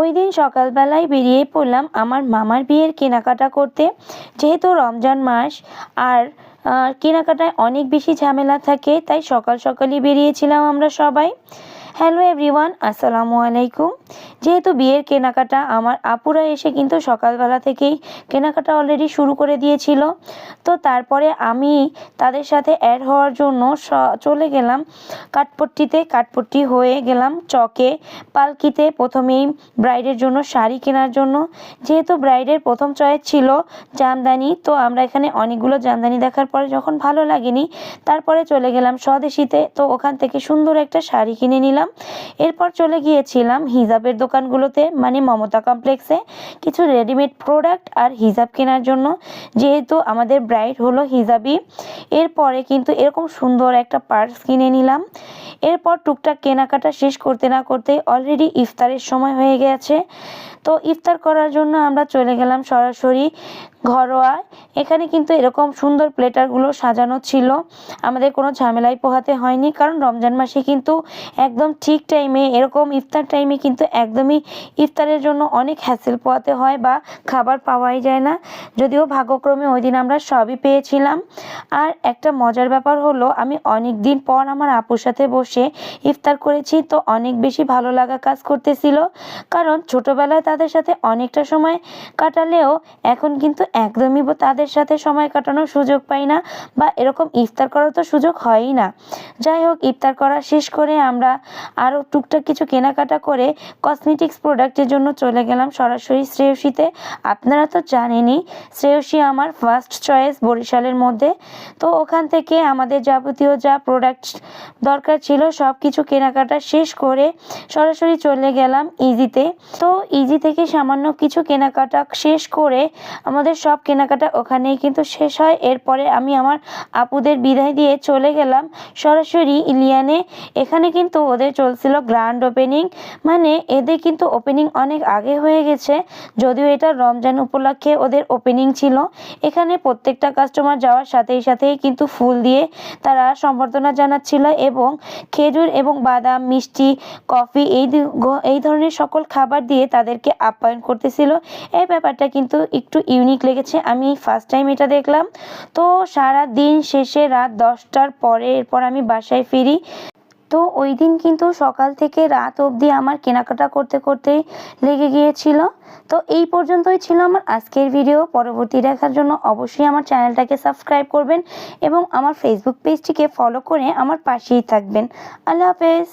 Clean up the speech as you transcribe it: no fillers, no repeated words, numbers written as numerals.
ওই দিন সকালবেলায় বেরিয়ে পড়লাম আমার মামার বিয়ের কেনাকাটা করতে। যেহেতু রমজান মাস আর কেনাকাটায় অনেক বেশি ঝামেলা থাকে, তাই সকাল সকালই বেরিয়েছিলাম আমরা সবাই। হ্যালো এভরিওয়ান, আসসালামু আলাইকুম। যেহেতু বিয়ের কেনাকাটা আমার আপুরা এসে কিন্তু সকালবেলা থেকেই কেনাকাটা অলরেডি শুরু করে দিয়েছিল, তো তারপরে আমি তাদের সাথে অ্যাড হওয়ার জন্য চলে গেলাম কাঠপট্টি হয়ে গেলাম চকে পালকিতে। প্রথমেই ব্রাইডের জন্য শাড়ি কেনার জন্য, যেহেতু ব্রাইডের প্রথম চয়েস ছিল জামদানি, তো আমরা এখানে অনেকগুলো জামদানি দেখার পরে যখন ভালো লাগেনি, তারপরে চলে গেলাম স্বদেশীতে। তো ওখান থেকে সুন্দর একটা শাড়ি কিনে নিলাম। এরপর চলে গিয়েছিলাম হিজাবের দোকানগুলোতে, মানে মমতা কমপ্লেক্সে, কিছু রেডিমেড প্রোডাক্ট আর হিজাব কেনার জন্য, যেহেতু আমাদের ব্রাইড হলো হিজাবি। এরপরে কিন্তু এরকম সুন্দর একটা পার্স কিনে নিলাম। এরপর টুকটাক কেনাকাটা শেষ করতে না করতে অলরেডি ইফতারের সময় হয়ে গেছে। তো ইফতার করার জন্য আমরা চলে গেলাম সরাসরি ঘরোয়া। এখানে কিন্তু এরকম সুন্দর প্লেটারগুলো সাজানো ছিল, আমাদের কোনো ঝামেলাই পোহাতে হয়নি, কারণ রমজান মাসে কিন্তু একদম ঠিক টাইমে এরকম ইফতার টাইমে কিন্তু একদমই ইফতারের জন্য অনেক হ্যাসেল পোহাতে হয় বা খাবার পাওয়াই যায় না। যদিও ভাগ্যক্রমে ওই দিন আমরা সবই পেয়েছিলাম। আর একটা মজার ব্যাপার হলো, আমি অনেক দিন পর আমার আপুর সাথে বসে ইফতার করেছি, তো অনেক বেশি ভালো লাগা কাজ করতেছিল। কারণ ছোটোবেলায় তাদের সাথে অনেকটা সময় কাটালেও এখন কিন্তু একদমই তাদের সাথে সময় কাটানোর সুযোগ পাই না, বা এরকম ইফতার করার তো সুযোগ হয়ই না। যাই হোক, ইফতার করা শেষ করে আমরা আরও টুকটাক কিছু কেনাকাটা করে কসমেটিক্স প্রোডাক্টের জন্য চলে গেলাম সরাসরি শ্রেয়সীতে। আপনারা তো জানেনই শ্রেয়সী আমার ফার্স্ট চয়েস বরিশালের মধ্যে। তো ওখান থেকে আমাদের যাবতীয় যা প্রোডাক্ট দরকার ছিল সব কিছু কেনাকাটা শেষ করে সরাসরি চলে গেলাম ইজিতে। তো ইজি থেকে সামান্য কিছু কেনাকাটা শেষ করে আমাদের সব কেনাকাটা ওখানেই কিন্তু শেষ হয়। এরপরে আমি আমার আপুদের বিদায় দিয়ে চলে গেলাম সরাসরি ইলিয়ানে। এখানে কিন্তু ওদের চলছিল গ্র্যান্ড ওপেনিং, মানে এদের কিন্তু ওপেনিং অনেক আগে হয়ে গেছে, যদিও এটা রমজান উপলক্ষে ওদের ওপেনিং ছিল। এখানে প্রত্যেকটা কাস্টমার যাওয়ার সাথেই সাথেই কিন্তু ফুল দিয়ে তারা সম্বর্ধনা জানাচ্ছিল, এবং খেজুর এবং বাদাম, মিষ্টি, কফি এই ধরনের সকল খাবার দিয়ে তাদেরকে আপ্যায়ন করতেছিল। এই ব্যাপারটা কিন্তু একটু ইউনিক লেগেছে, আমি ফার্স্ট টাইম এটা দেখলাম। তো সারা দিন শেষে রাত 10টার পরে এরপর আমি বাসায় ফিরি। তো ওই দিন কিন্তু সকাল থেকে রাত অবধি আমার কেনাকাটা করতে করতেই লেগে গিয়েছিল। তো এই পর্যন্তই ছিল আমার আজকের ভিডিও। পরবর্তী দেখার জন্য অবশ্যই আমার চ্যানেলটাকে সাবস্ক্রাইব করবেন এবং আমার ফেসবুক পেজটিকে ফলো করে আমার পাশেই থাকবেন। আল্লাহ হাফেজ।